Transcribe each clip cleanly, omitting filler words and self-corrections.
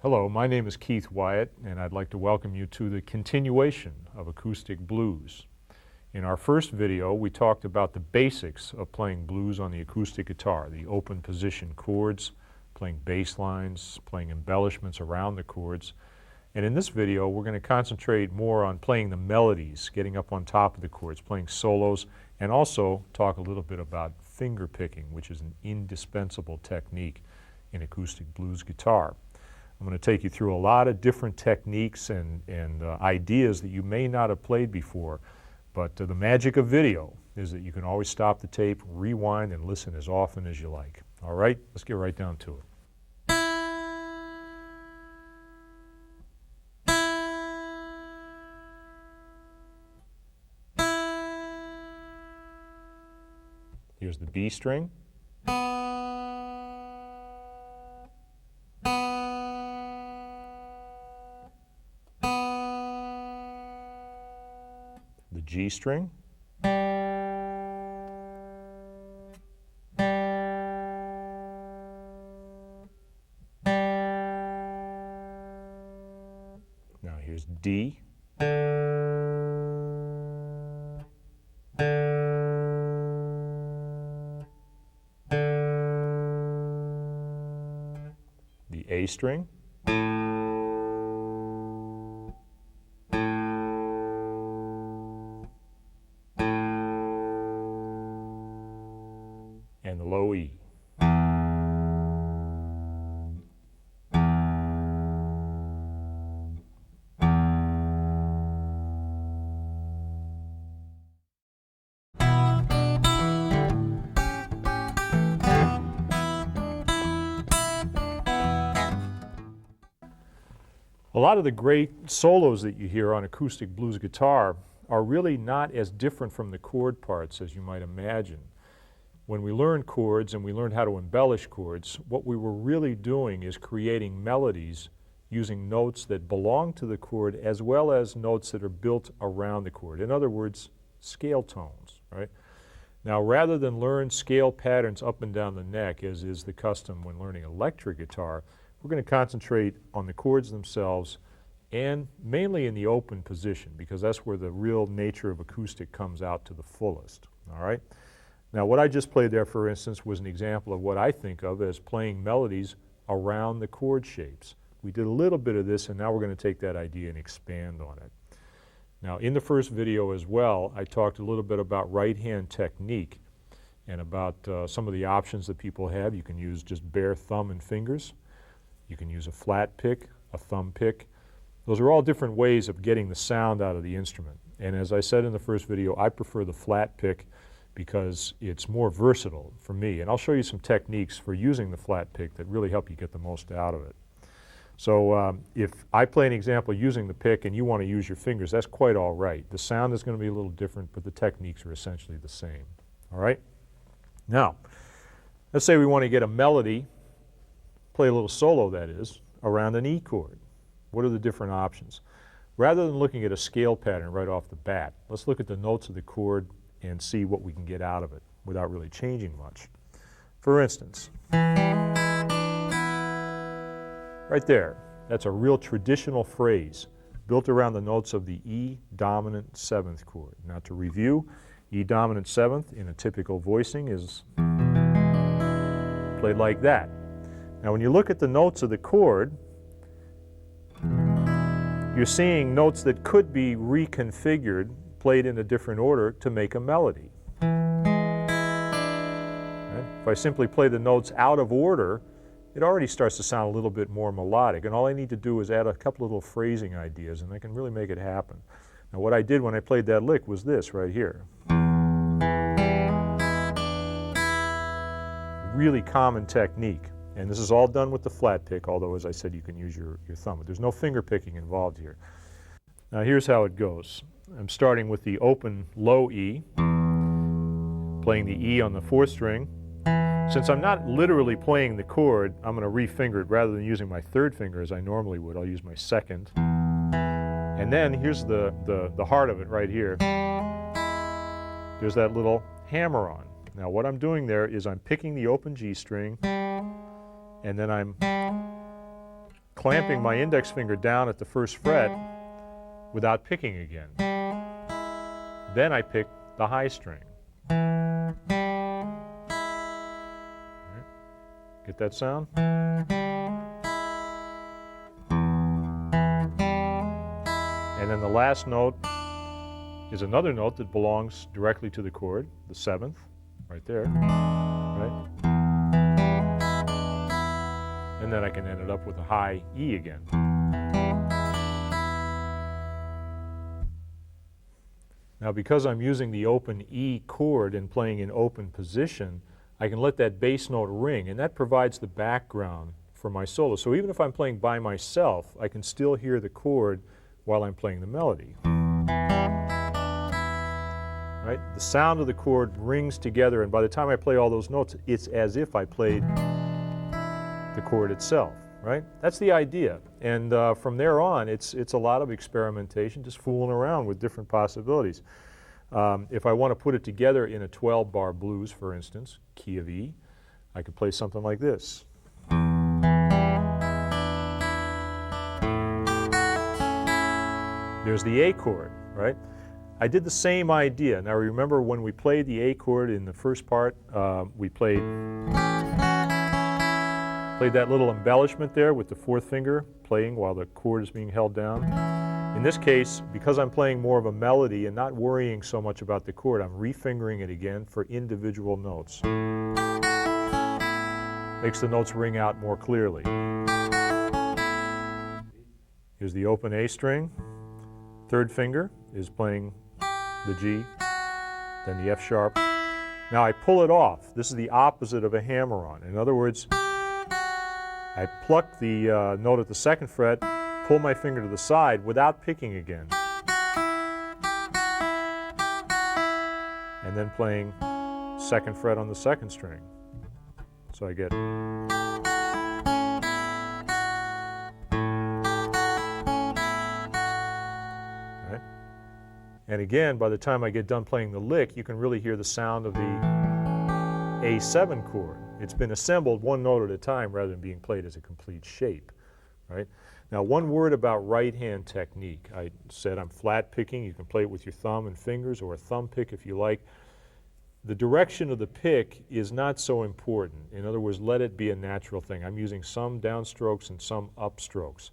Hello, my name is Keith Wyatt, and I'd like to welcome you to the continuation of Acoustic Blues. In our first video, we talked about the basics of playing blues on the acoustic guitar, the open position chords, playing bass lines, playing embellishments around the chords. And in this video, we're going to concentrate more on playing the melodies, getting up on top of the chords, playing solos, and also talk a little bit about finger picking, which is an indispensable technique in acoustic blues guitar. I'm going to take you through a lot of different techniques and ideas that you may not have played before, but the magic of video is that you can always stop the tape, rewind, and listen as often as you like. All right, let's get right down to it. Here's the B string. The G string. Now here's D. The A string. And the low E. A lot of the great solos that you hear on acoustic blues guitar are really not as different from the chord parts as you might imagine. When we learned chords and we learned how to embellish chords, what we were really doing is creating melodies using notes that belong to the chord as well as notes that are built around the chord. In other words, scale tones, right? Now, rather than learn scale patterns up and down the neck, as is the custom when learning electric guitar, we're going to concentrate on the chords themselves and mainly in the open position, because that's where the real nature of acoustic comes out to the fullest, all right? Now, what I just played there, for instance, was an example of what I think of as playing melodies around the chord shapes. We did a little bit of this, and now we're going to take that idea and expand on it. Now, in the first video as well, I talked a little bit about right-hand technique and about some of the options that people have. You can use just bare thumb and fingers. You can use a flat pick, a thumb pick. Those are all different ways of getting the sound out of the instrument. And as I said in the first video, I prefer the flat pick because it's more versatile for me. And I'll show you some techniques for using the flat pick that really help you get the most out of it. So if I play an example using the pick and you want to use your fingers, that's quite all right. The sound is going to be a little different, but the techniques are essentially the same. All right? Now, let's say we want to get a melody, play a little solo, that is, around an E chord. What are the different options? Rather than looking at a scale pattern right off the bat, let's look at the notes of the chord and see what we can get out of it without really changing much. For instance, right there, that's a real traditional phrase built around the notes of the E dominant 7th chord. Now, to review, E dominant 7th in a typical voicing is played like that. Now, when you look at the notes of the chord, you're seeing notes that could be reconfigured, played in a different order to make a melody. Okay? If I simply play the notes out of order, it already starts to sound a little bit more melodic, and all I need to do is add a couple of little phrasing ideas, and I can really make it happen. Now, what I did when I played that lick was this right here. Really common technique. And this is all done with the flat pick, although, as I said, you can use your thumb. But there's no finger picking involved here. Now, here's how it goes. I'm starting with the open low E, playing the E on the 4th string. Since I'm not literally playing the chord, I'm going to re-finger it. Rather than using my 3rd finger as I normally would, I'll use my 2nd. And then here's the heart of it right here. There's that little hammer on. Now, what I'm doing there is I'm picking the open G string, and then I'm clamping my index finger down at the first fret without picking again. Then I pick the high string. Right. Get that sound? And then the last note is another note that belongs directly to the chord, the seventh, right there, right? And then I can end it up with a high E again. Now, because I'm using the open E chord and playing in open position, I can let that bass note ring, and that provides the background for my solo. So even if I'm playing by myself, I can still hear the chord while I'm playing the melody. Right? The sound of the chord rings together, and by the time I play all those notes, it's as if I played the chord itself. Right? That's the idea. And from there on, it's a lot of experimentation, just fooling around with different possibilities. If I want to put it together in a 12-bar blues, for instance, key of E, I could play something like this. There's the A chord, right? I did the same idea. Now remember when we played the A chord in the first part, we played that little embellishment there with the fourth finger playing while the chord is being held down. In this case, because I'm playing more of a melody and not worrying so much about the chord, I'm refingering it again for individual notes. Makes the notes ring out more clearly. Here's the open A string. Third finger is playing the G, then the F sharp. Now I pull it off. This is the opposite of a hammer-on. In other words, I pluck the note at the second fret, pull my finger to the side without picking again. And then playing second fret on the second string. So I get. Right? And again, by the time I get done playing the lick, you can really hear the sound of the A7 chord. It's been assembled one note at a time rather than being played as a complete shape. Right? Now, one word about right-hand technique. I said I'm flat picking. You can play it with your thumb and fingers, or a thumb pick if you like. The direction of the pick is not so important. In other words, let it be a natural thing. I'm using some downstrokes and some upstrokes,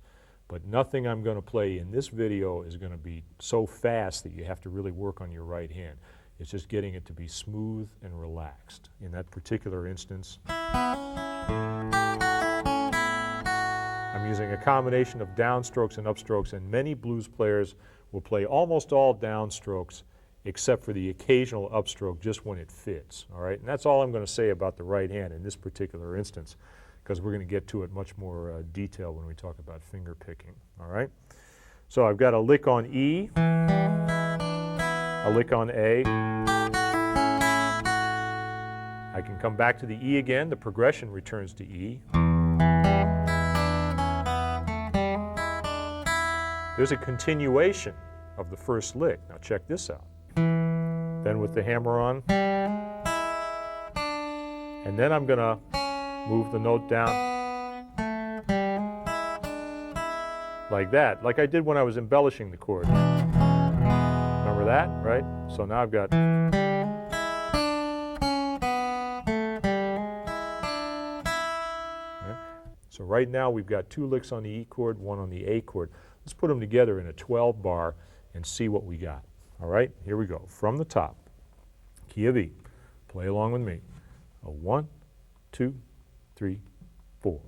but nothing I'm going to play in this video is going to be so fast that you have to really work on your right hand. It's just getting it to be smooth and relaxed. In that particular instance, I'm using a combination of downstrokes and upstrokes, and many blues players will play almost all downstrokes except for the occasional upstroke just when it fits. All right, and that's all I'm going to say about the right hand in this particular instance, because we're going to get to it much more detail when we talk about finger picking. All right, so I've got a lick on E, a lick on A. I can come back to the E again. The progression returns to E. There's a continuation of the first lick. Now check this out. Then with the hammer-on, and then I'm going to move the note down like that, like I did when I was embellishing the chord. Remember that, right? So now I've got. So right now we've got two licks on the E chord, one on the A chord. Let's put them together in a 12 bar and see what we got. All right, here we go. From the top, key of E. Play along with me. A 1, 2, 3, 4.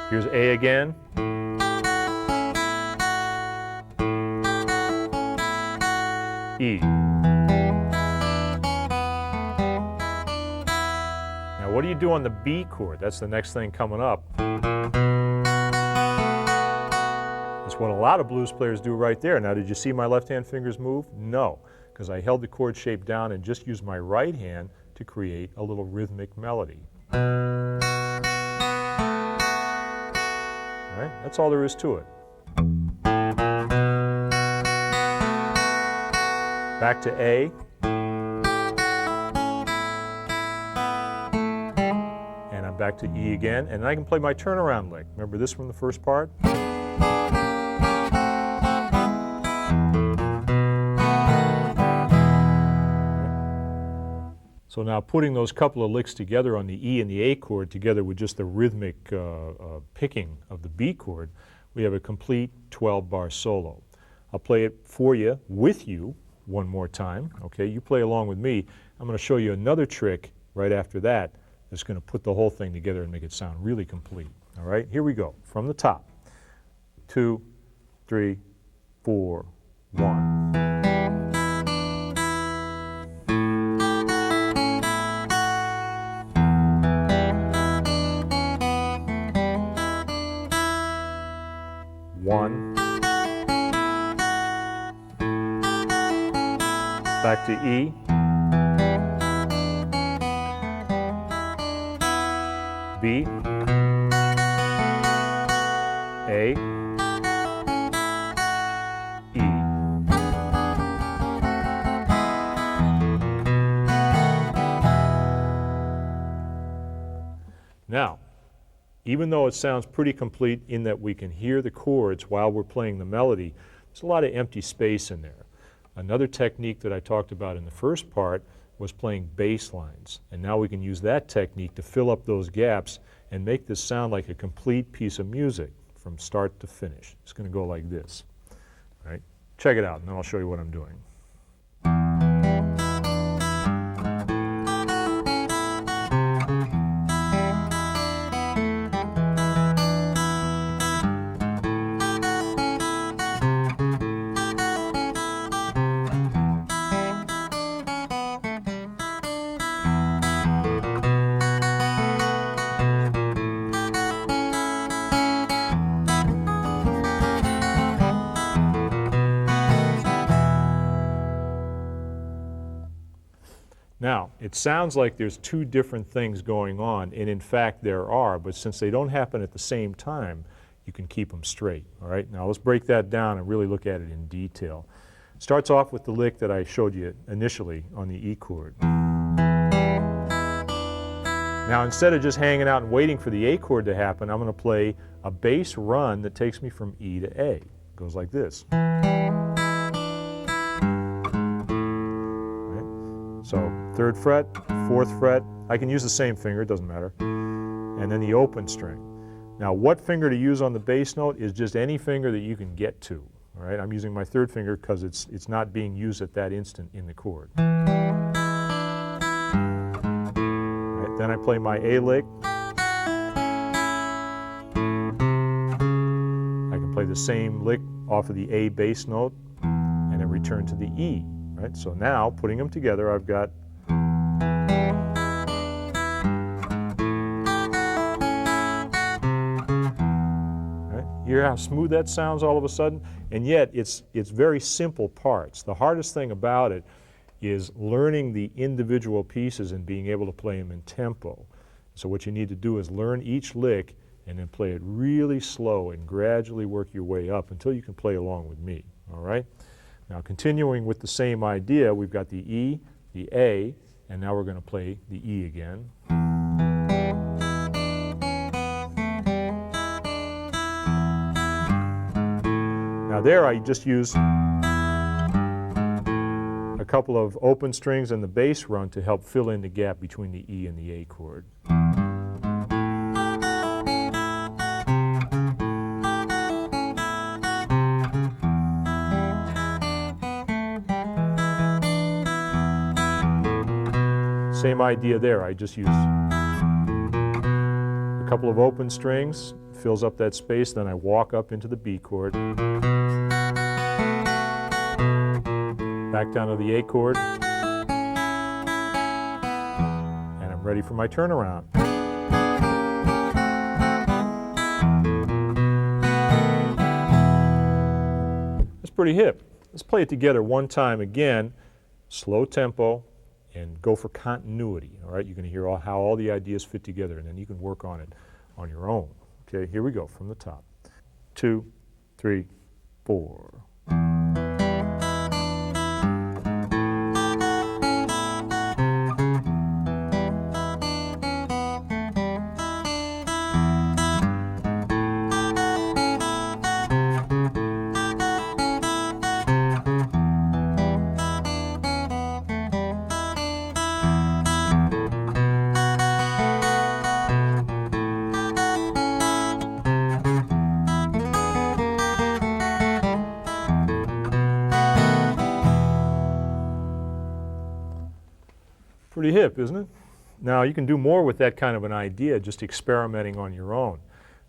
Here's A again. E. Now what do you do on the B chord? That's the next thing coming up. That's what a lot of blues players do right there. Now did you see my left hand fingers move? No, because I held the chord shape down and just used my right hand to create a little rhythmic melody. All right? That's all there is to it. back to A, and I'm back to E again, and I can play my turnaround lick. Remember this from the first part? So now putting those couple of licks together on the E and the A chord together with just the rhythmic picking of the B chord, we have a complete 12-bar solo. I'll play it for you, with you, one more time. Okay, you play along with me. I'm going to show you another trick right after that that's going to put the whole thing together and make it sound really complete. All right, here we go. From the top. 2, 3, 4, 1. One, back to E, B, A, E. Now, even though it sounds pretty complete in that we can hear the chords while we're playing the melody, there's a lot of empty space in there. Another technique that I talked about in the first part was playing bass lines, and now we can use that technique to fill up those gaps and make this sound like a complete piece of music from start to finish. It's going to go like this. All right? Check it out, and then I'll show you what I'm doing. Now, it sounds like there's two different things going on, and in fact there are, but since they don't happen at the same time, you can keep them straight, all right? Now let's break that down and really look at it in detail. Starts off with the lick that I showed you initially on the E chord. Now instead of just hanging out and waiting for the A chord to happen, I'm going to play a bass run that takes me from E to A. It goes like this. So 3rd fret, 4th fret, I can use the same finger, it doesn't matter, and then the open string. Now what finger to use on the bass note is just any finger that you can get to. All right, I'm using my 3rd finger because it's not being used at that instant in the chord. All right, then I play my A lick. I can play the same lick off of the A bass note and then return to the E. Right, so now, putting them together, I've got right, hear how smooth that sounds all of a sudden? And yet, it's very simple parts. The hardest thing about it is learning the individual pieces and being able to play them in tempo. So what you need to do is learn each lick and then play it really slow and gradually work your way up until you can play along with me, all right? Now continuing with the same idea, we've got the E, the A, and now we're going to play the E again. Now there I just use a couple of open strings and the bass run to help fill in the gap between the E and the A chord. Same idea there, I just use a couple of open strings, fills up that space, then I walk up into the B chord, back down to the A chord, and I'm ready for my turnaround. That's pretty hip. Let's play it together one time again, slow tempo, and go for continuity, all right? You're going to hear how all the ideas fit together, and then you can work on it on your own. Okay, here we go from the top. 2, 3, 4. pretty hip, isn't it? Now, you can do more with that kind of an idea, just experimenting on your own.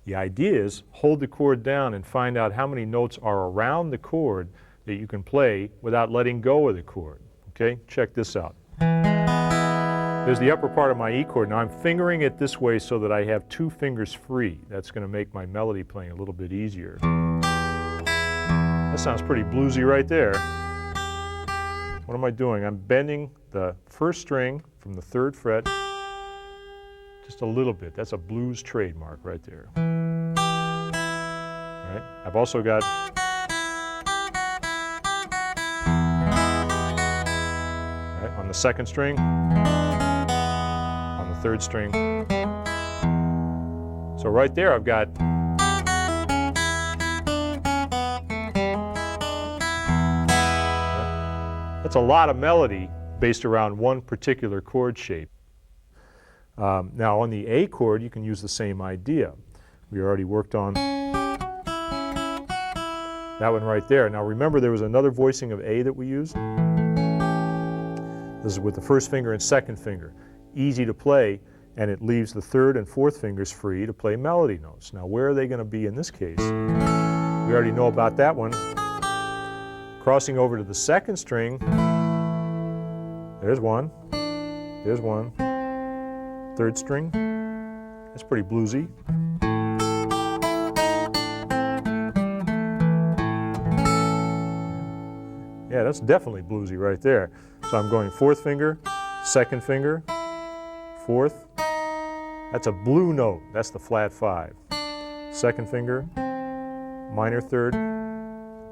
The idea is hold the chord down and find out how many notes are around the chord that you can play without letting go of the chord. Okay, check this out. There's the upper part of my E chord. Now I'm fingering it this way so that I have 2 fingers free. That's going to make my melody playing a little bit easier. That sounds pretty bluesy right there. What am I doing? I'm bending the 1st string from the 3rd fret just a little bit. That's a blues trademark right there. All right. I've also got on the 2nd string, on the 3rd string. So right there I've got that's a lot of melody based around one particular chord shape. Now on the A chord you can use the same idea. We already worked on that one right there. Now remember there was another voicing of A that we used. This is with the 1st finger and 2nd finger. Easy to play, and it leaves the 3rd and 4th fingers free to play melody notes. Now where are they going to be in this case? We already know about that one. Crossing over to the 2nd string, there's one, 3rd string, that's pretty bluesy. Yeah, that's definitely bluesy right there. So I'm going 4th finger, 2nd finger, 4th. That's a blue note. That's the flat 5. 2nd finger, minor 3rd,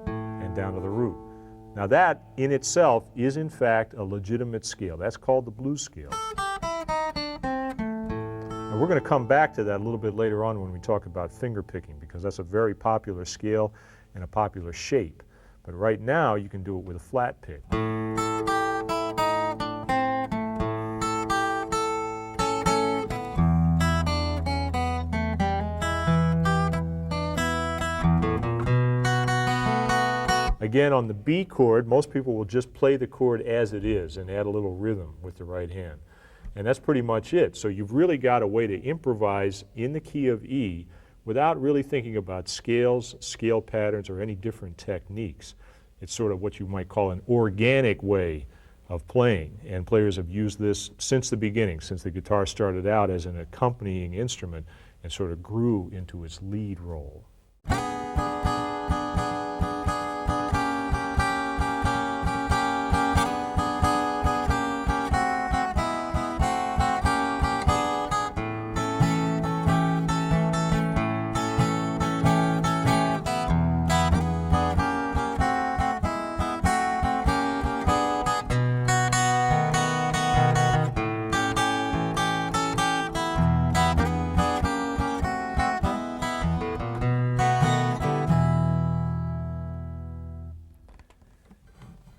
and down to the root. Now that in itself is in fact a legitimate scale. That's called the blues scale. And we're going to come back to that a little bit later on when we talk about finger picking, because that's a very popular scale and a popular shape. But right now you can do it with a flat pick. Again, on the B chord, most people will just play the chord as it is and add a little rhythm with the right hand. And that's pretty much it. So you've really got a way to improvise in the key of E without really thinking about scales, scale patterns, or any different techniques. It's sort of what you might call an organic way of playing. And players have used this since the beginning, since the guitar started out as an accompanying instrument and sort of grew into its lead role.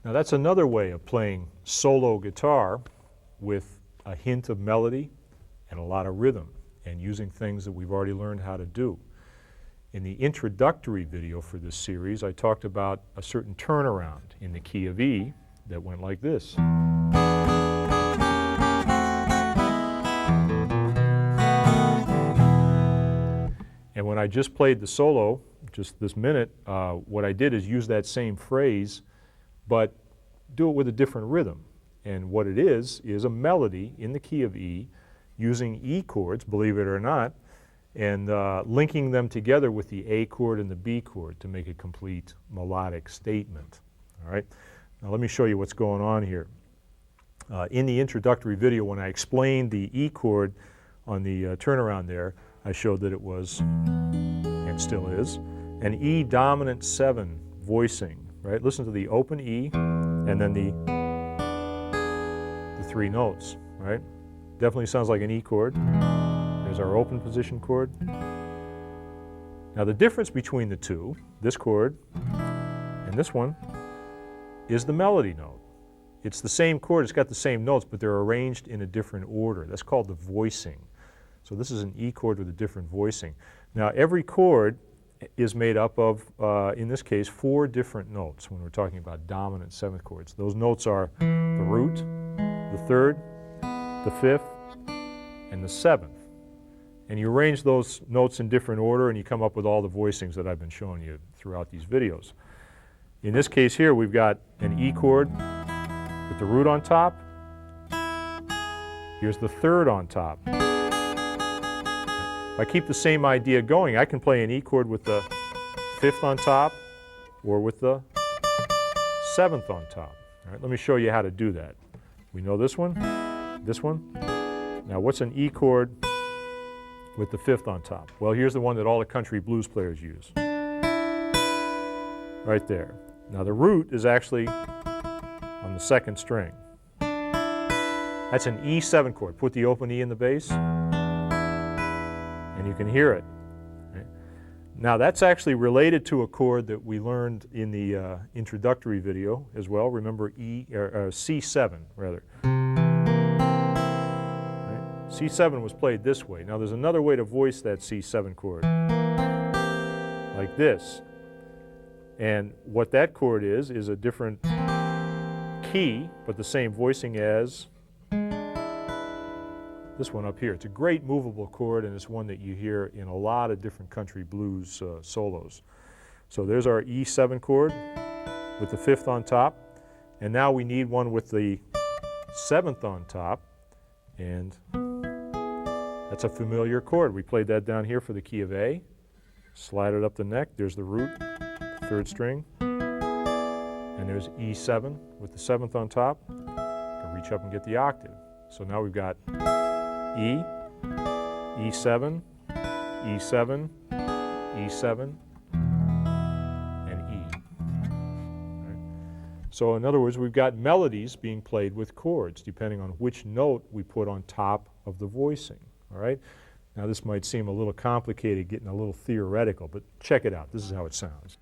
Now that's another way of playing solo guitar with a hint of melody and a lot of rhythm and using things that we've already learned how to do. In the introductory video for this series, I talked about a certain turnaround in the key of E that went like this. And when I just played the solo, just this minute, what I did is use that same phrase but do it with a different rhythm. And what it is a melody in the key of E using E chords, believe it or not, and linking them together with the A chord and the B chord to make a complete melodic statement. All right? Now let me show you what's going on here. In the introductory video, when I explained the E chord on the turnaround there, I showed that it was, and still is, an E dominant 7 voicing. Right? Listen to the open E and then the 3 notes. Right? Definitely sounds like an E chord. There's our open position chord. Now the difference between the two, this chord and this one, is the melody note. It's the same chord, it's got the same notes, but they're arranged in a different order. That's called the voicing. So this is an E chord with a different voicing. Now every chord is made up of, in this case, 4 different notes when we're talking about dominant 7th chords. Those notes are the root, the 3rd, the 5th, and the 7th. And you arrange those notes in different order and you come up with all the voicings that I've been showing you throughout these videos. In this case here, we've got an E chord with the root on top. Here's the 3rd on top. If I keep the same idea going, I can play an E chord with the 5th on top or with the 7th on top. All right, let me show you how to do that. We know this one, this one. Now what's an E chord with the 5th on top? Well, here's the one that all the country blues players use. Right there. Now the root is actually on the 2nd string. That's an E7 chord. Put the open E in the bass, and you can hear it. Right? Now that's actually related to a chord that we learned in the introductory video as well. Remember C7 rather. Right? C7 was played this way. Now there's another way to voice that C7 chord, like this. And what that chord is a different key, but the same voicing as this one up here. It's a great movable chord, and it's one that you hear in a lot of different country blues solos. So there's our E7 chord with the 5th on top, and now we need one with the 7th on top, and that's a familiar chord. We played that down here for the key of A. Slide it up the neck. There's the root, 3rd string, and there's E7 with the 7th on top. You can reach up and get the octave. So now we've got E, E7, E7, E7, and E. Right? So in other words, we've got melodies being played with chords depending on which note we put on top of the voicing. All right? Now this might seem a little complicated, getting a little theoretical, but check it out. This is how it sounds.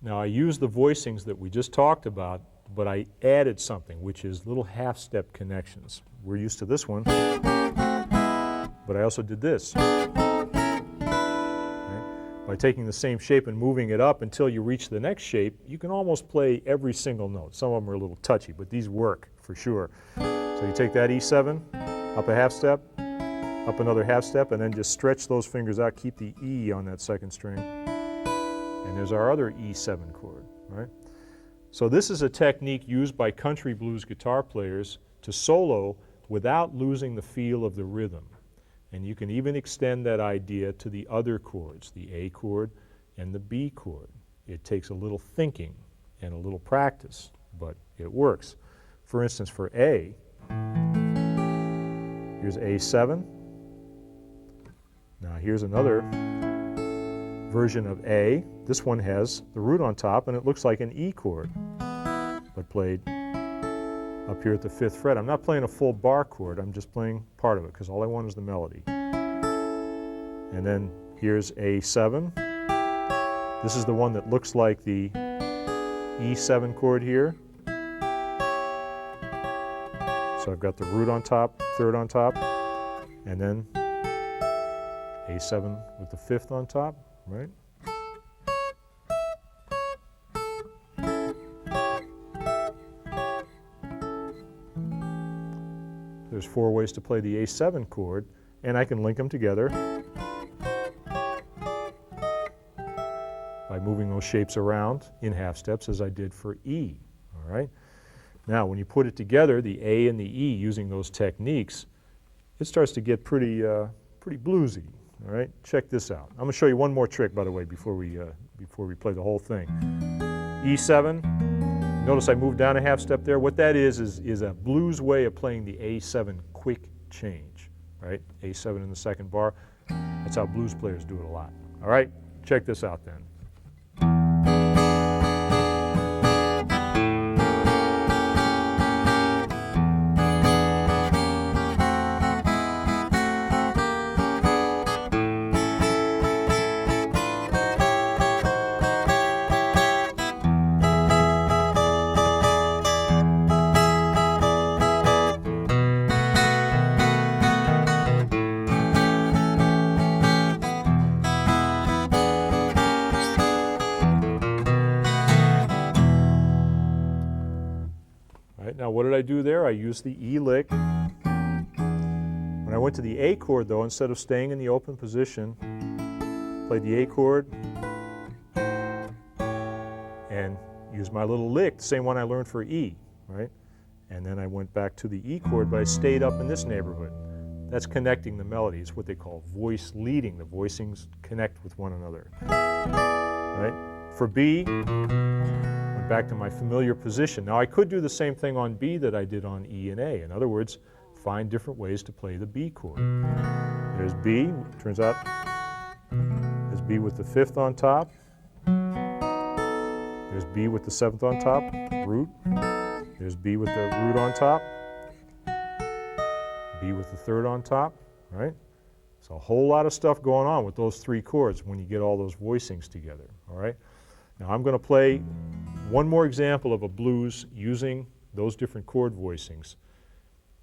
Now I used the voicings that we just talked about, but I added something, which is little half-step connections. We're used to this one, but I also did this. Okay? By taking the same shape and moving it up until you reach the next shape, you can almost play every single note. Some of them are a little touchy, but these work for sure. So you take that E7, up a half step, up another half step, and then just stretch those fingers out, keep the E on that 2nd string. And there's our other E7 chord, right? So this is a technique used by country blues guitar players to solo without losing the feel of the rhythm. And you can even extend that idea to the other chords, the A chord and the B chord. It takes a little thinking and a little practice, but it works. For instance, for A, here's A7. Now here's another version of A. This one has the root on top, and it looks like an E chord, but played up here at the 5th fret. I'm not playing a full bar chord, I'm just playing part of it, because all I want is the melody. And then here's A7. This is the one that looks like the E7 chord here. So I've got the root on top, 3rd on top, and then A7 with the 5th on top, right? There's 4 ways to play the A7 chord, and I can link them together by moving those shapes around in half steps as I did for E, all right? Now, when you put it together, the A and the E, using those techniques, it starts to get pretty bluesy, all right? Check this out. I'm gonna show you one more trick, by the way, before we play the whole thing. E7. Notice I moved down a half step there. What that is a blues way of playing the A7 quick change, right? A7 in the 2nd bar. That's how blues players do it a lot. All right, check this out then. Now what did I do there? I used the E lick. When I went to the A chord though, instead of staying in the open position, played the A chord and used my little lick, the same one I learned for E, right? And then I went back to the E chord, but I stayed up in this neighborhood. That's connecting the melody. It's what they call voice leading. The voicings connect with one another, right? For B, went back to my familiar position. Now I could do the same thing on B that I did on E and A. In other words, find different ways to play the B chord. There's B, turns out there's B with the 5th on top. There's B with the 7th on top, root. There's B with the root on top. B with the 3rd on top, right? So a whole lot of stuff going on with those 3 chords when you get all those voicings together, all right? Now I'm going to play one more example of a blues using those different chord voicings,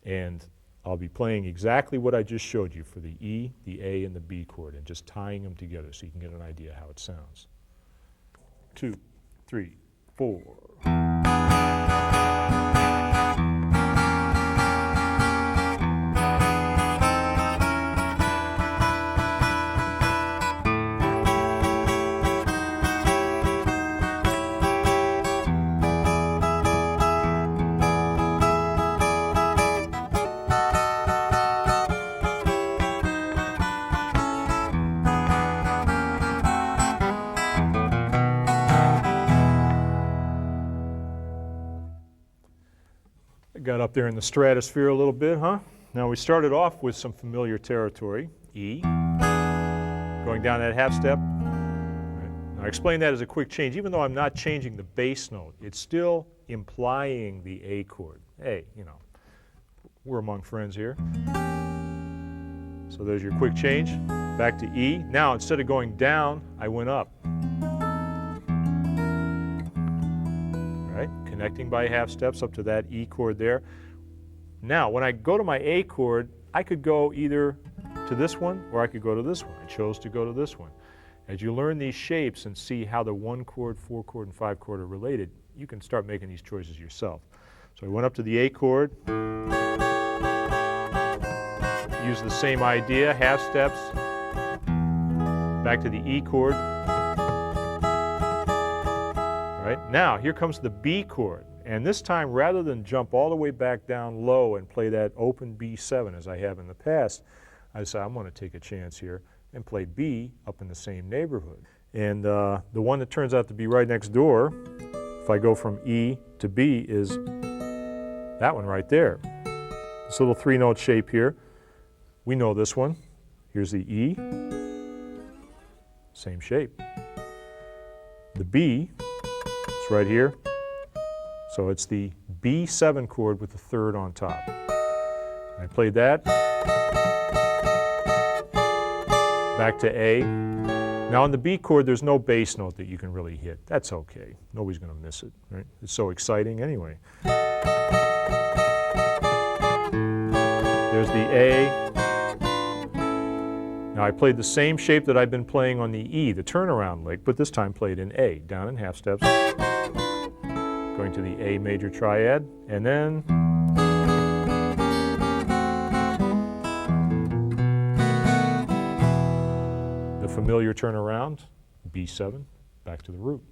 and I'll be playing exactly what I just showed you for the E, the A, and the B chord, and just tying them together so you can get an idea how it sounds. 2, 3, 4. Got up there in the stratosphere a little bit, huh? Now we started off with some familiar territory, E, going down that half step. Right. Now I explain that as a quick change. Even though I'm not changing the bass note, it's still implying the A chord. Hey, you know, we're among friends here. So there's your quick change, back to E. Now instead of going down, I went up. Right? Connecting by half steps up to that E chord there. Now, when I go to my A chord, I could go either to this one or I could go to this one. I chose to go to this one. As you learn these shapes and see how the 1 chord, 4 chord, and 5 chord are related, you can start making these choices yourself. So I went up to the A chord, used the same idea, half steps, back to the E chord. Right? Now, here comes the B chord. And this time, rather than jump all the way back down low and play that open B7 as I have in the past, I decided I'm going to take a chance here and play B up in the same neighborhood. And the one that turns out to be right next door, if I go from E to B, is that one right there. This little 3-note shape here. We know this one. Here's the E. Same shape. The B, it's right here. So it's the B7 chord with the 3rd on top. I played that. Back to A. Now on the B chord, there's no bass note that you can really hit. That's okay. Nobody's going to miss it, right? It's so exciting anyway. There's the A. Now I played the same shape that I've been playing on the E, the turnaround lick, but this time played in A, down in half steps. Going to the A major triad, and then the familiar turnaround, B7, back to the root.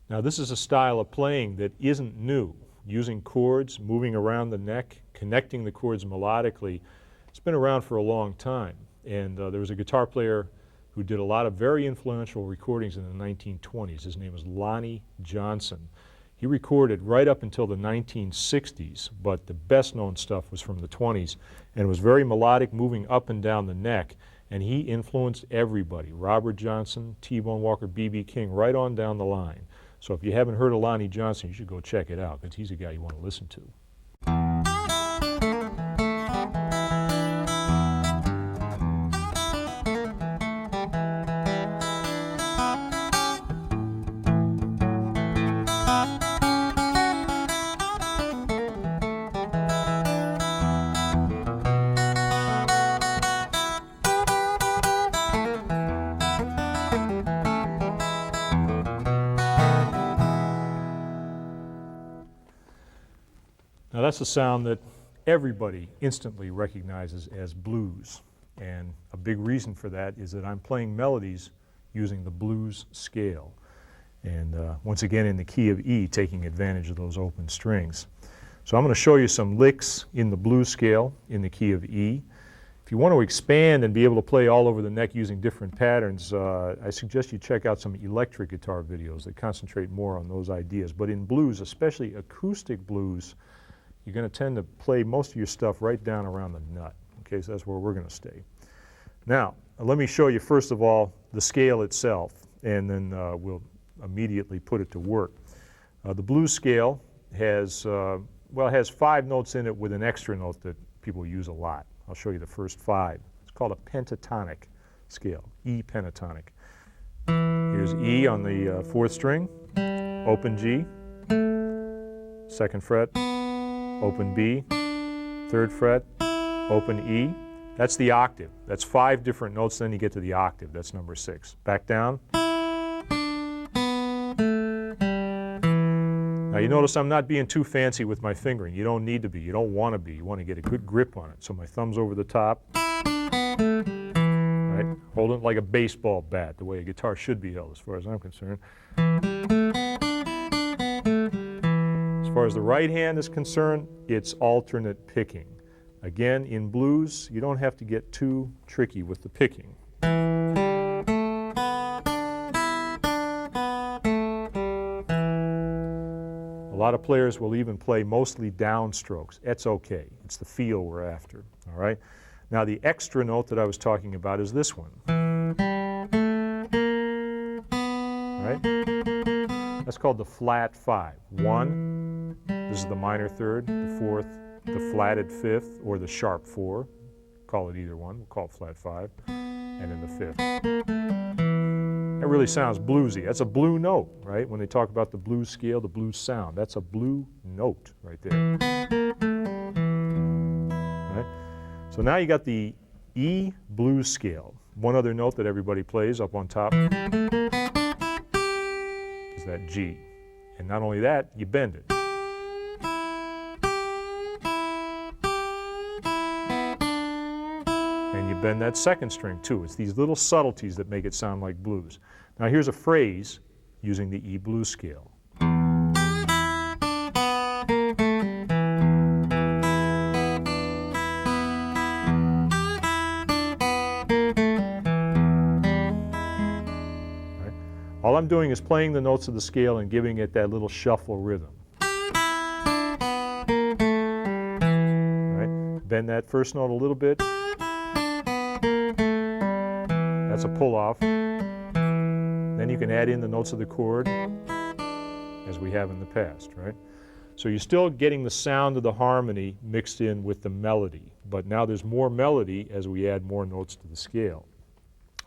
Now this is a style of playing that isn't new. Using chords, moving around the neck, connecting the chords melodically. It's been around for a long time. And there was a guitar player who did a lot of very influential recordings in the 1920s. His name was Lonnie Johnson. He recorded right up until the 1960s, but the best known stuff was from the 20s, and it was very melodic, moving up and down the neck, and he influenced everybody. Robert Johnson, T-Bone Walker, B.B. King, right on down the line. So if you haven't heard of Lonnie Johnson, you should go check it out, because he's a guy you want to listen to. that's a sound that everybody instantly recognizes as blues. And a big reason for that is that I'm playing melodies using the blues scale. And once again in the key of E, taking advantage of those open strings. So I'm going to show you some licks in the blues scale in the key of E. If you want to expand and be able to play all over the neck using different patterns, I suggest you check out some electric guitar videos that concentrate more on those ideas. But in blues, especially acoustic blues, you're going to tend to play most of your stuff right down around the nut. Okay, so that's where we're going to stay. Now, let me show you first of all the scale itself, and then we'll immediately put it to work. The blues scale has, has 5 notes in it with an extra note that people use a lot. I'll show you the first 5. It's called a pentatonic scale, E pentatonic. Here's E on the 4th string, open G, 2nd fret, open B, 3rd fret, open E. That's the octave. That's 5 different notes, then you get to the octave. That's number 6. Back down. Now you notice I'm not being too fancy with my fingering. You don't need to be. You don't want to be. You want to get a good grip on it. So my thumb's over the top. Right? Hold it like a baseball bat, the way a guitar should be held as far as I'm concerned. As far as the right hand is concerned, it's alternate picking. Again, in blues, you don't have to get too tricky with the picking. A lot of players will even play mostly downstrokes. That's okay. It's the feel we're after. All right? Now the extra note that I was talking about is this one. All right? That's called the flat 5. 1, this is the minor 3rd, the 4th, the flatted 5th, or the sharp 4. Call it either one. We'll call it flat 5. And then the 5th. That really sounds bluesy. That's a blue note, right? When they talk about the blues scale, the blues sound, that's a blue note right there. Right? So now you got the E blues scale. One other note that everybody plays up on top is that G. And not only that, you bend it. And you bend that 2nd string too. It's these little subtleties that make it sound like blues. Now here's a phrase using the E blues scale. Right? All I'm doing is playing the notes of the scale and giving it that little shuffle rhythm. Right? Bend that first note a little bit. That's a pull-off. Then you can add in the notes of the chord as we have in the past, right? So you're still getting the sound of the harmony mixed in with the melody, but now there's more melody as we add more notes to the scale.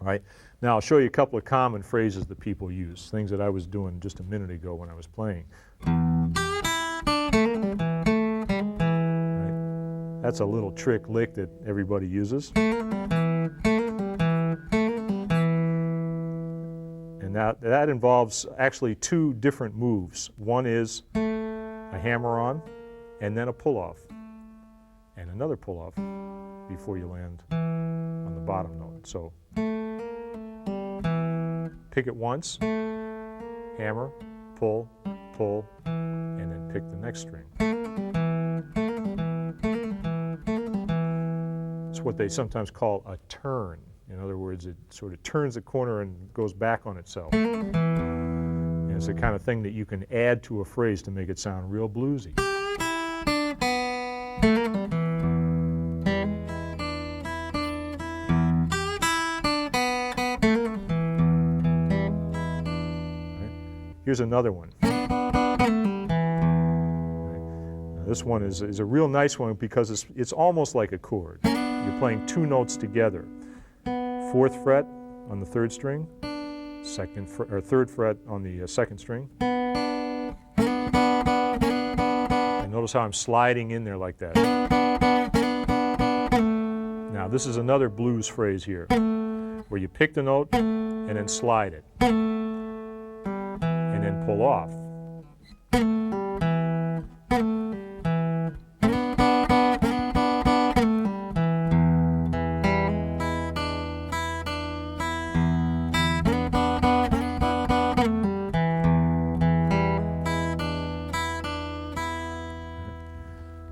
All right? Now I'll show you a couple of common phrases that people use, things that I was doing just a minute ago when I was playing. Right? That's a little trick lick that everybody uses. And that involves actually 2 different moves. One is a hammer-on, and then a pull-off, and another pull-off before you land on the bottom note. So pick it once, hammer, pull, pull, and then pick the next string. It's what they sometimes call a turn. In other words, it sort of turns the corner and goes back on itself. And it's the kind of thing that you can add to a phrase to make it sound real bluesy. Right. Here's another one. Now, this one is a real nice one because it's almost like a chord. You're playing 2 notes together. 4th fret on the 3rd string, 3rd fret on the 2nd string. And notice how I'm sliding in there like that. Now this is another blues phrase here, where you pick the note and then slide it, and then pull off.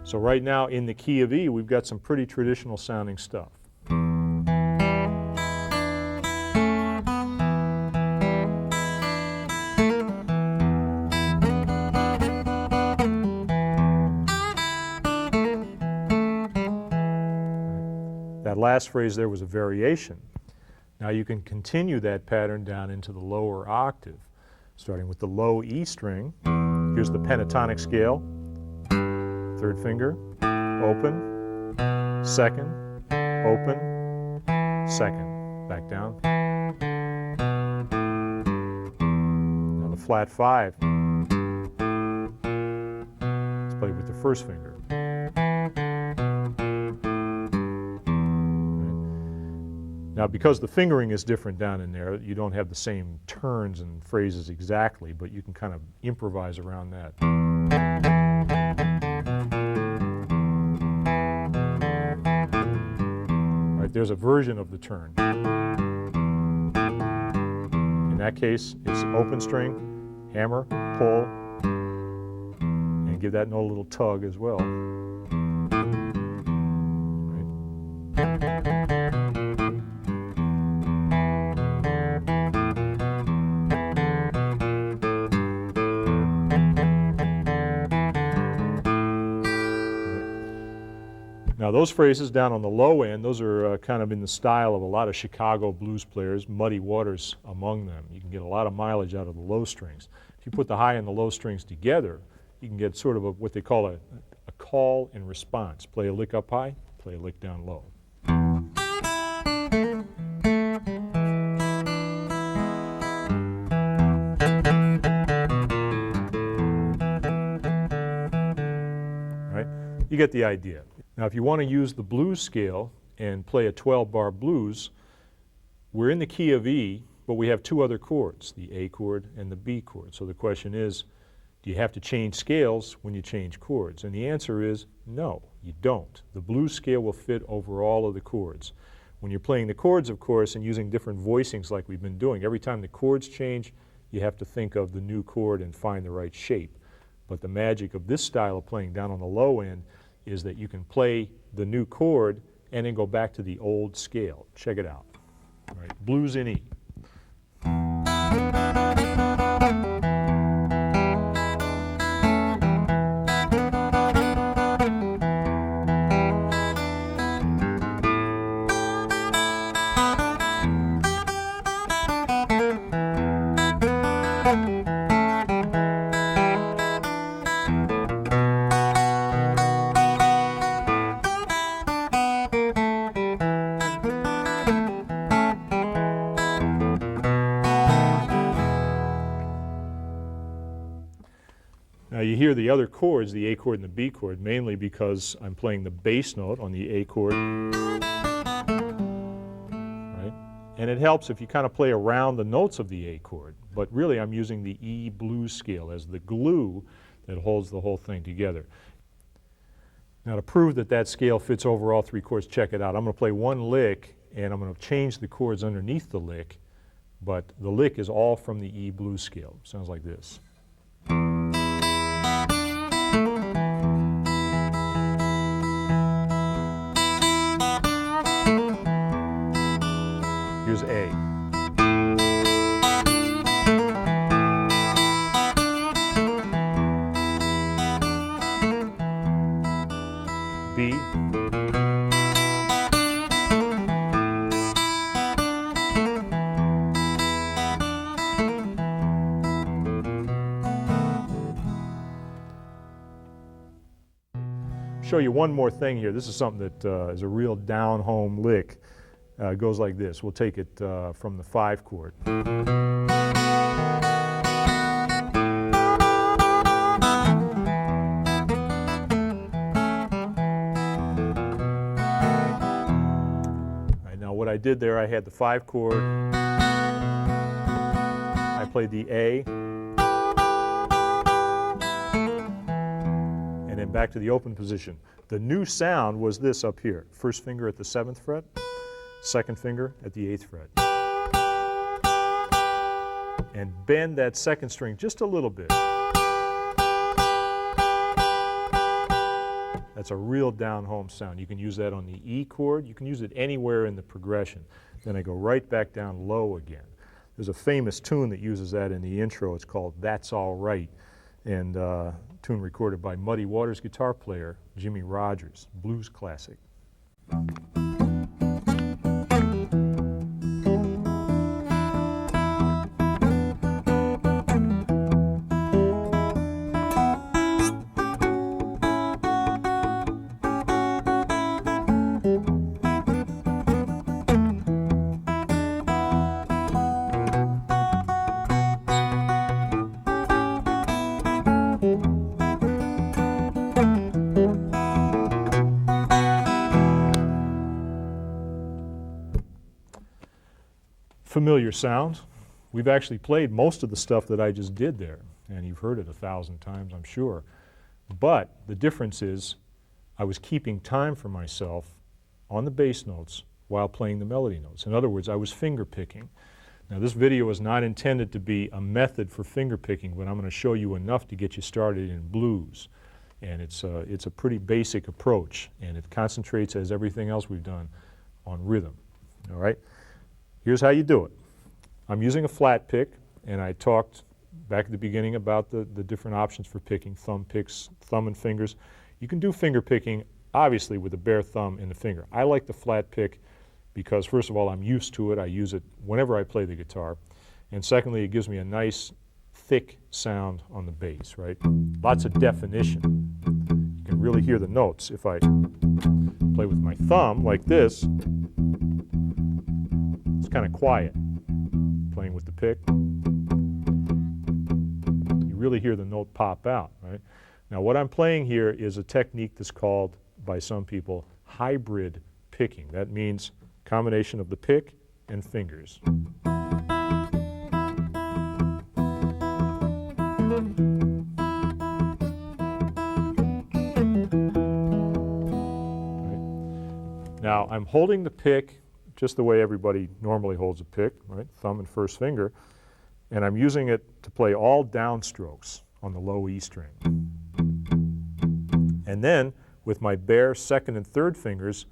So right now in the key of E, we've got some pretty traditional sounding stuff. That last phrase there was a variation. Now you can continue that pattern down into the lower octave, starting with the low E string. Here's the pentatonic scale. Third finger, open, second, open, second, back down. Now the flat 5. Let's play with the first finger. Now, because the fingering is different down in there, you don't have the same turns and phrases exactly, but you can kind of improvise around that. All right, there's a version of the turn. In that case, it's open string, hammer, pull, and give that note a little tug as well. Right. Now those phrases down on the low end, those are kind of in the style of a lot of Chicago blues players, Muddy Waters among them. You can get a lot of mileage out of the low strings. If you put the high and the low strings together, you can get sort of what they call a call and response. Play a lick up high, play a lick down low. All right? You get the idea. Now, if you want to use the blues scale and play a 12-bar blues, we're in the key of E, but we have two other chords, the A chord and the B chord. So the question is, do you have to change scales when you change chords? And the answer is no, you don't. The blues scale will fit over all of the chords. When you're playing the chords, of course, and using different voicings like we've been doing, every time the chords change, you have to think of the new chord and find the right shape. But the magic of this style of playing down on the low end is that you can play the new chord and then go back to the old scale. Check it out. All right, blues in E. Now you hear the other chords, the A chord and the B chord, mainly because I'm playing the bass note on the A chord. Right? And it helps if you kind of play around the notes of the A chord, but really I'm using the E blues scale as the glue that holds the whole thing together. Now to prove that that scale fits over all three chords, check it out. I'm going to play one lick and I'm going to change the chords underneath the lick, but the lick is all from the E blues scale. Sounds like this. Here's A. B. Show you one more thing here. This is something that is a real down-home lick. It goes like this. We'll take it from the 5 chord. Right, now what I did there, I had the 5 chord. I played the A. And then back to the open position. The new sound was this up here. First finger at the 7th fret. Second finger at the 8th fret. And bend that second string just a little bit. That's a real down-home sound. You can use that on the E chord. You can use it anywhere in the progression. Then I go right back down low again. There's a famous tune that uses that in the intro. It's called That's All Right, and tune recorded by Muddy Waters guitar player Jimmy Rogers, blues classic. Familiar sound. We've actually played most of the stuff that I just did there, and you've heard it 1,000 times, I'm sure. But the difference is I was keeping time for myself on the bass notes while playing the melody notes. In other words, I was finger picking. Now, this video is not intended to be a method for finger picking, but I'm going to show you enough to get you started in blues. And it's a pretty basic approach, and it concentrates, as everything else we've done, on rhythm. All right? Here's how you do it. I'm using a flat pick, and I talked back at the beginning about the different options for picking, thumb picks, thumb and fingers. You can do finger picking, obviously, with a bare thumb and the finger. I like the flat pick because, first of all, I'm used to it. I use it whenever I play the guitar. And secondly, it gives me a nice, thick sound on the bass, right? Lots of definition. You can really hear the notes. If I play with my thumb like this, it's kind of quiet. Playing with the pick, you really hear the note pop out, right? Now, what I'm playing here is a technique that's called, by some people, hybrid picking. That means combination of the pick and fingers. Right. Now, I'm holding the pick just the way everybody normally holds a pick, right? Thumb and first finger. And I'm using it to play all downstrokes on the low E string. And then, with my bare second and third fingers,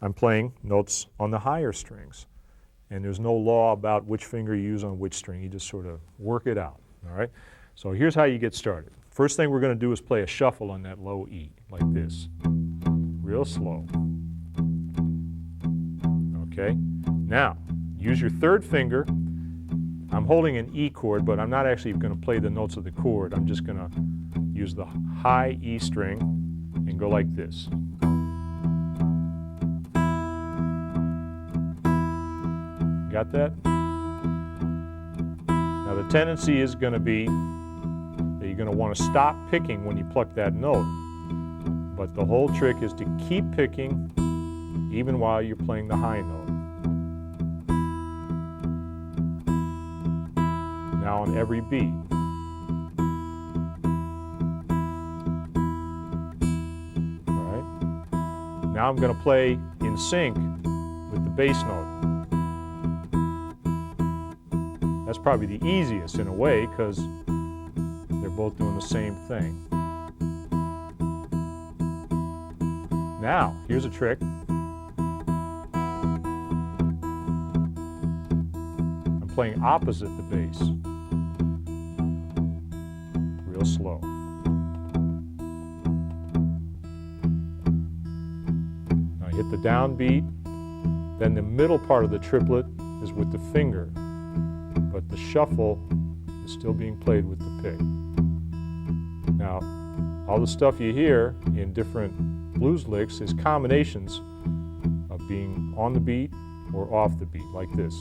I'm playing notes on the higher strings. And there's no law about which finger you use on which string. You just sort of work it out, all right? So here's how you get started. First thing we're going to do is play a shuffle on that low E, like this. Real slow. Okay, now use your third finger. I'm holding an E chord, but I'm not actually going to play the notes of the chord. I'm just going to use the high E string and go like this. Got that? Now the tendency is going to be that you're going to want to stop picking when you pluck that note. But the whole trick is to keep picking even while you're playing the high note. Now on every beat. All right. Now I'm going to play in sync with the bass note. That's probably the easiest in a way because they're both doing the same thing. Now, here's a trick. I'm playing opposite the bass. Real slow. Now I hit the downbeat, then the middle part of the triplet is with the finger, but the shuffle is still being played with the pick. Now, all the stuff you hear in different blues licks is combinations of being on the beat or off the beat, like this.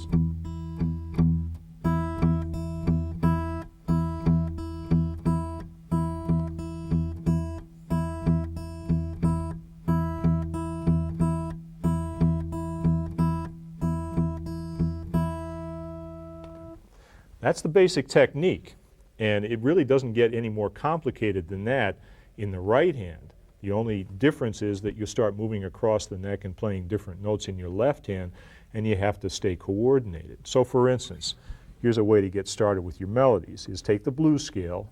That's the basic technique, and it really doesn't get any more complicated than that in the right hand. The only difference is that you start moving across the neck and playing different notes in your left hand, and you have to stay coordinated. So for instance, here's a way to get started with your melodies, is take the blues scale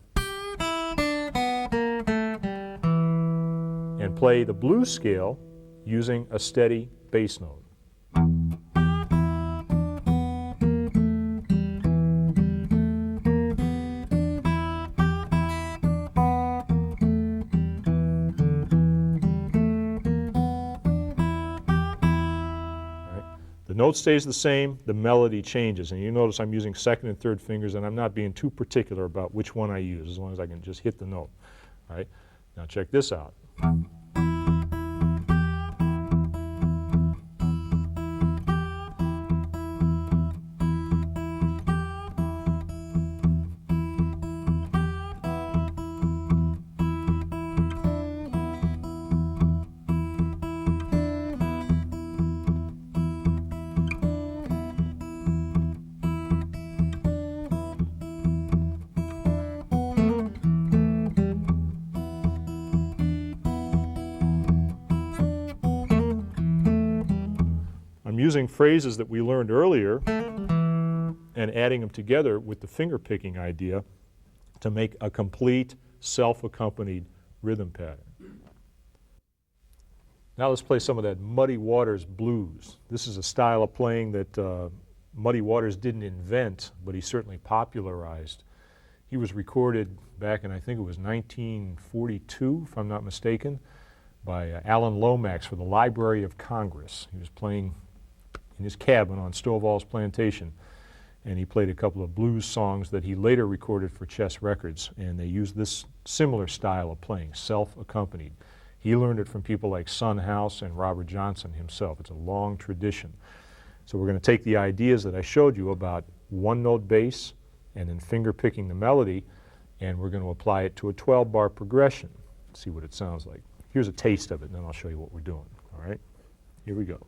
and play the blues scale using a steady bass note. The note stays the same, the melody changes, and you notice I'm using second and third fingers, and I'm not being too particular about which one I use, as long as I can just hit the note. All right? Now check this out. I'm using phrases that we learned earlier and adding them together with the finger picking idea to make a complete self-accompanied rhythm pattern. Now let's play some of that Muddy Waters blues. This is a style of playing that Muddy Waters didn't invent, but he certainly popularized. He was recorded back in, I think it was 1942, if I'm not mistaken, by Alan Lomax for the Library of Congress. He was playing in his cabin on Stovall's plantation, and he played a couple of blues songs that he later recorded for Chess Records, and they used this similar style of playing, self-accompanied. He learned it from people like Son House and Robert Johnson himself. It's a long tradition. So we're going to take the ideas that I showed you about one-note bass and then finger picking the melody, and we're going to apply it to a 12-bar progression. See what it sounds like. Here's a taste of it, and then I'll show you what we're doing. All right? Here we go.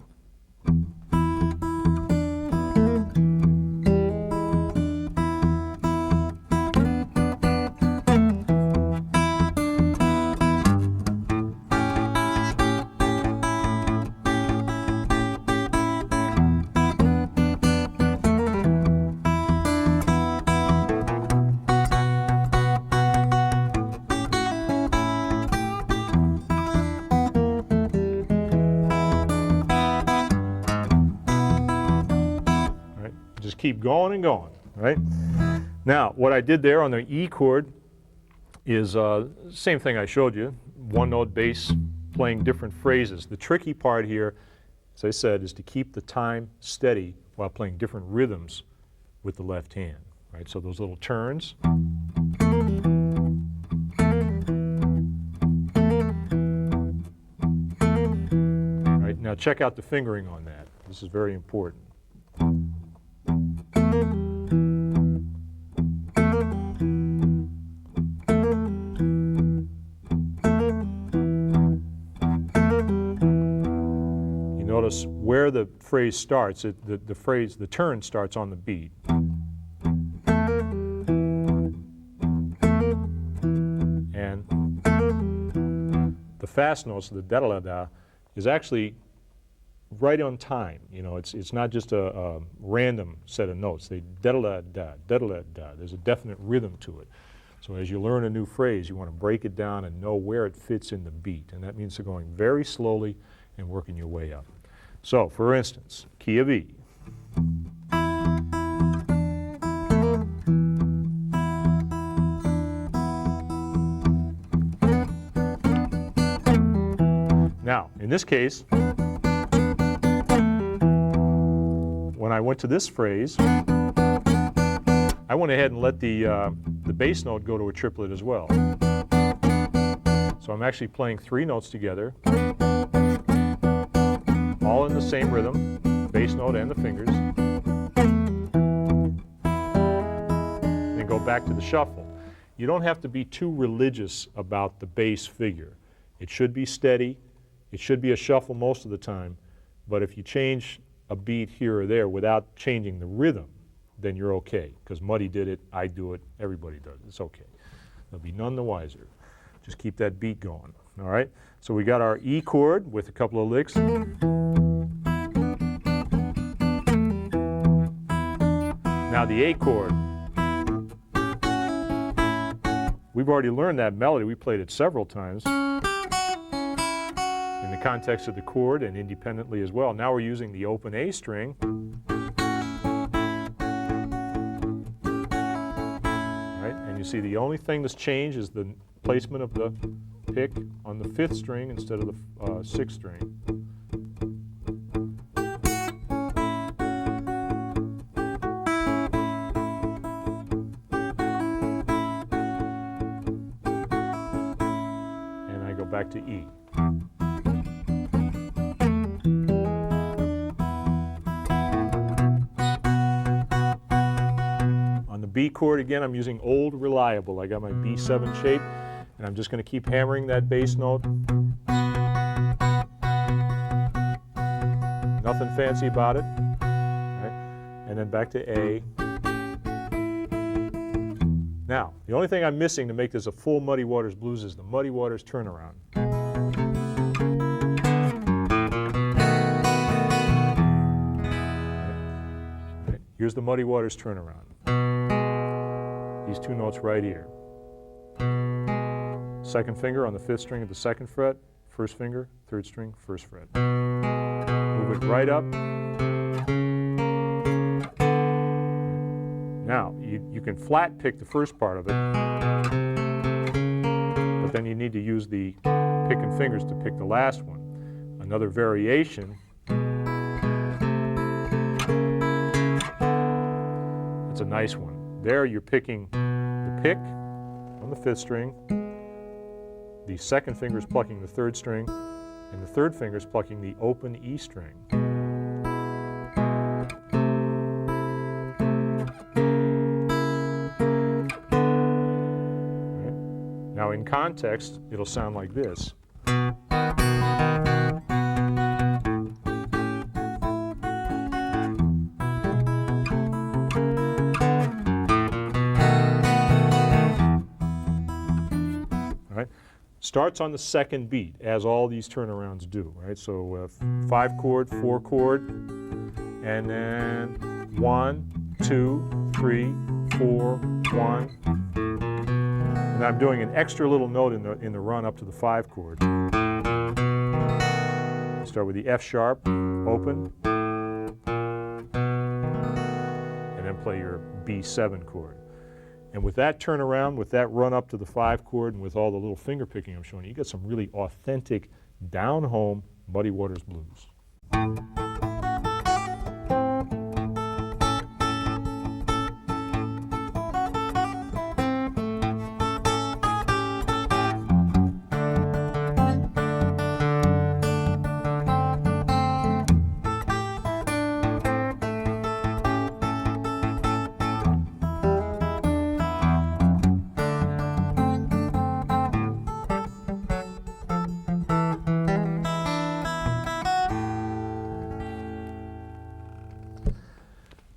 Keep going and going, right? Now, what I did there on the E chord is same thing I showed you, one-note bass, playing different phrases. The tricky part here, as I said, is to keep the time steady while playing different rhythms with the left hand, right? So those little turns. Right, now check out the fingering on that. This is very important. Notice where the phrase starts. The turn starts on the beat. And the fast notes, the da-da-da-da, is actually right on time. You know, it's not just a random set of notes. They da-da-da-da, da-da-da-da. There's a definite rhythm to it. So as you learn a new phrase, you want to break it down and know where it fits in the beat. And that means they're going very slowly and working your way up. So, for instance, key of E. Now, in this case, when I went to this phrase, I went ahead and let the bass note go to a triplet as well. So I'm actually playing three notes together, all in the same rhythm, bass note and the fingers. Then go back to the shuffle. You don't have to be too religious about the bass figure. It should be steady. It should be a shuffle most of the time. But if you change a beat here or there without changing the rhythm, then you're okay. Because Muddy did it, I do it, everybody does it. It's okay. There'll be none the wiser. Just keep that beat going. All right? So we got our E chord with a couple of licks. Now the A chord. We've already learned that melody. We played it several times. context of the chord and independently as well. Now we're using the open A string. Right? And you see the only thing that's changed is the placement of the pick on the 5th string instead of the 6th string. And I go back to E. On the B chord again, I'm using Old Reliable. I got my B7 shape, and I'm just going to keep hammering that bass note. Nothing fancy about it. Right? And then back to A. Now, the only thing I'm missing to make this a full Muddy Waters blues is the Muddy Waters turnaround. Right? Here's the Muddy Waters turnaround. These 2 notes right here. 2nd finger on the 5th string of the 2nd fret, 1st finger, 3rd string, 1st fret. Move it right up. Now, you can flat pick the first part of it, but then you need to use the picking fingers to pick the last one. Another variation, it's a nice one. There you're picking the pick on the 5th string, the 2nd finger is plucking the 3rd string, and the 3rd finger is plucking the open E string. Right? Now in context, it'll sound like this. Starts on the 2nd beat, as all these turnarounds do, right? So 5 chord, 4 chord, and then 1, 2, 3, 4, 1. And I'm doing an extra little note in the run up to the 5 chord. Start with the F sharp, open, and then play your B7 chord. And with that turnaround, with that run up to the 5 chord, and with all the little finger picking I'm showing you, you get some really authentic, down-home Muddy Waters blues.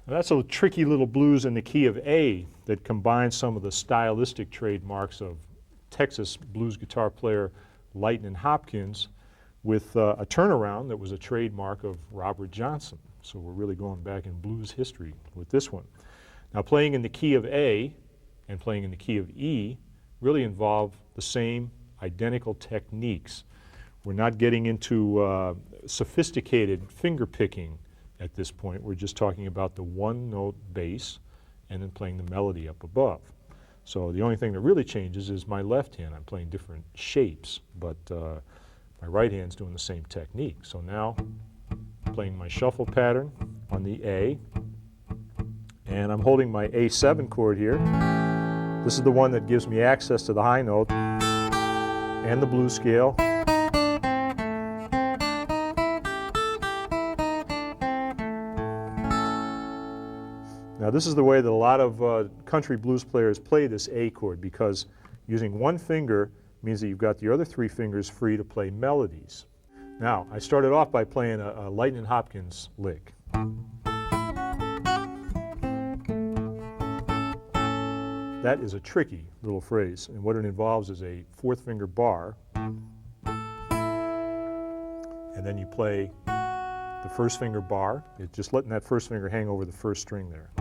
That's a tricky little blues in the key of A that combines some of the stylistic trademarks of Texas blues guitar player Lightnin' Hopkins with a turnaround that was a trademark of Robert Johnson. So we're really going back in blues history with this one. Now playing in the key of A and playing in the key of E really involve the same identical techniques. We're not getting into sophisticated finger picking at this point. We're just talking about the 1-note bass and then playing the melody up above. So the only thing that really changes is my left hand. I'm playing different shapes, but my right hand's doing the same technique. So now I'm playing my shuffle pattern on the A, and I'm holding my A7 chord here. This is the one that gives me access to the high note and the blues scale. Now this is the way that a lot of country blues players play this A chord, because using one finger means that you've got the other 3 fingers free to play melodies. Now I started off by playing a Lightnin' Hopkins lick. That is a tricky little phrase, and what it involves is a 4th finger bar, and then you play the 1st finger bar. It's just letting that 1st finger hang over the 1st string there.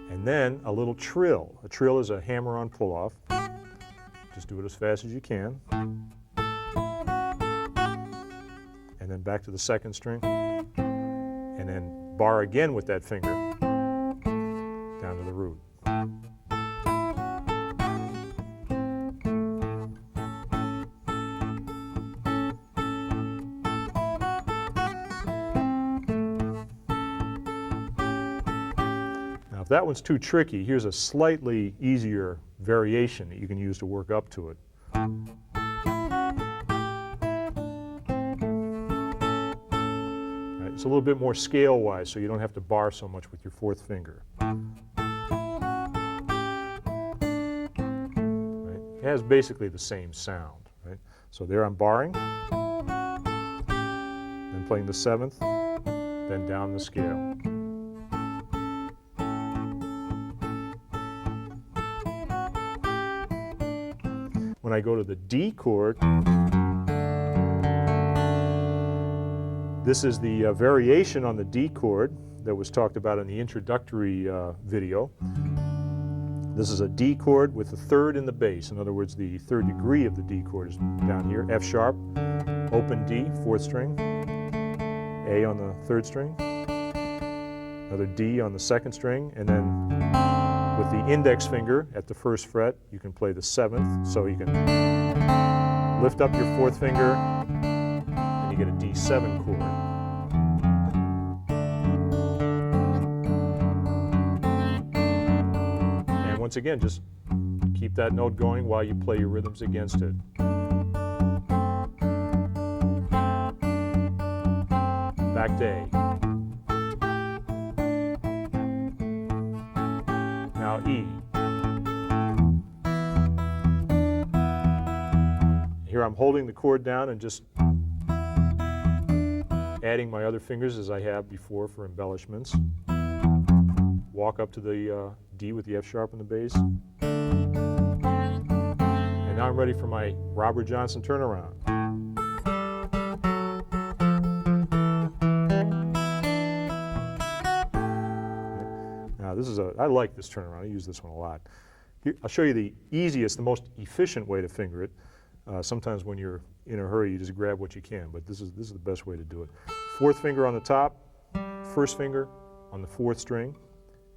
And then a little trill. A trill is a hammer-on pull-off. Just do it as fast as you can. then back to the second string, and then bar again with that finger down to the root. Now, if that one's too tricky, here's a slightly easier variation that you can use to work up to it. It's a little bit more scale-wise, so you don't have to bar so much with your fourth finger. Right? It has basically the same sound. Right? So there I'm barring, then playing the seventh, then down the scale. When I go to the D chord, this is the variation on the D chord that was talked about in the introductory video. This is a D chord with the third in the bass. In other words, the third degree of the D chord is down here. F sharp, open D, fourth string, A on the third string, another D on the second string, and then with the index finger at the first fret, you can play the seventh. So you can lift up your fourth finger, you get a D7 chord. And once again, just keep that note going while you play your rhythms against it. Back to A. Now E. Here I'm holding the chord down and just adding my other fingers as I have before for embellishments. Walk up to the D with the F sharp in the bass. And now I'm ready for my Robert Johnson turnaround. Now this is I like this turnaround. I use this one a lot. Here, I'll show you the easiest, the most efficient way to finger it. Sometimes when you're in a hurry, you just grab what you can, but this is the best way to do it. Fourth finger on the top, first finger on the fourth string,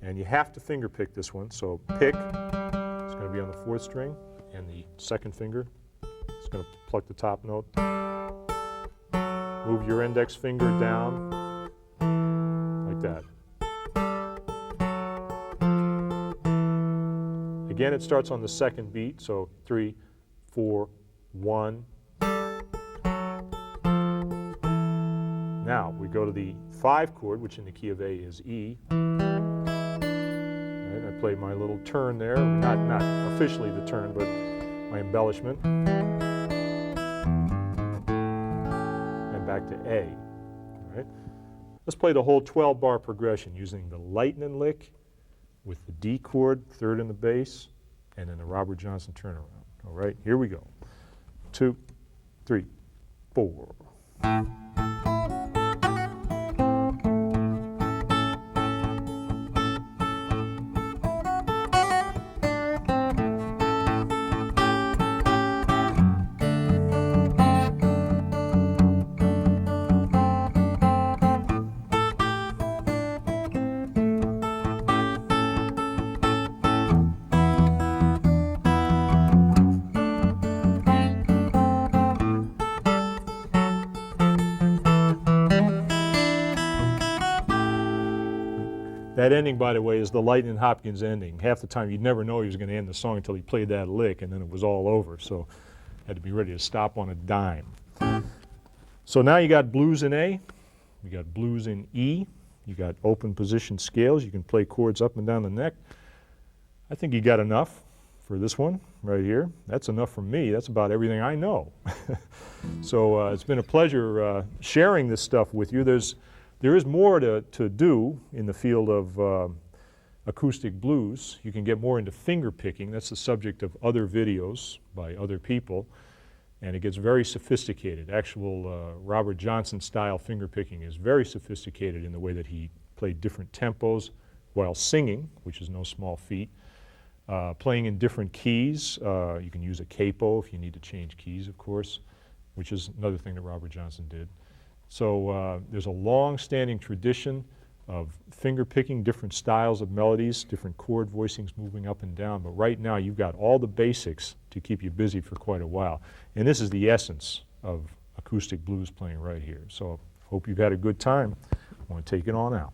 and you have to finger pick this one. So pick is going to be on the fourth string, and the second finger is going to pluck the top note. Move your index finger down like that. Again, it starts on the second beat, so 3, 4, 1. Now we go to the 5 chord, which in the key of A is E. Right, I play my little turn there, not officially the turn, but my embellishment. And back to A. All right. Let's play the whole 12-bar progression using the lightning lick with the D chord, third in the bass, and then the Robert Johnson turnaround. All right, here we go. 2, 3, 4. That ending, by the way, is the Lightning Hopkins ending. Half the time you'd never know he was going to end the song until he played that lick, and then it was all over. So had to be ready to stop on a dime. So now you got blues in A, you got blues in E, you got open position scales. You can play chords up and down the neck. I think you got enough for this one right here. That's enough for me. That's about everything I know. So it's been a pleasure sharing this stuff with you. There is more to do in the field of acoustic blues. You can get more into finger picking. That's the subject of other videos by other people. And it gets very sophisticated. Actual Robert Johnson style finger picking is very sophisticated in the way that he played different tempos while singing, which is no small feat. Playing in different keys. You can use a capo if you need to change keys, of course, which is another thing that Robert Johnson did. So there's a long-standing tradition of finger picking, different styles of melodies, different chord voicings moving up and down, but right now you've got all the basics to keep you busy for quite a while. And this is the essence of acoustic blues playing right here. So hope you've had a good time. I want to take it on out.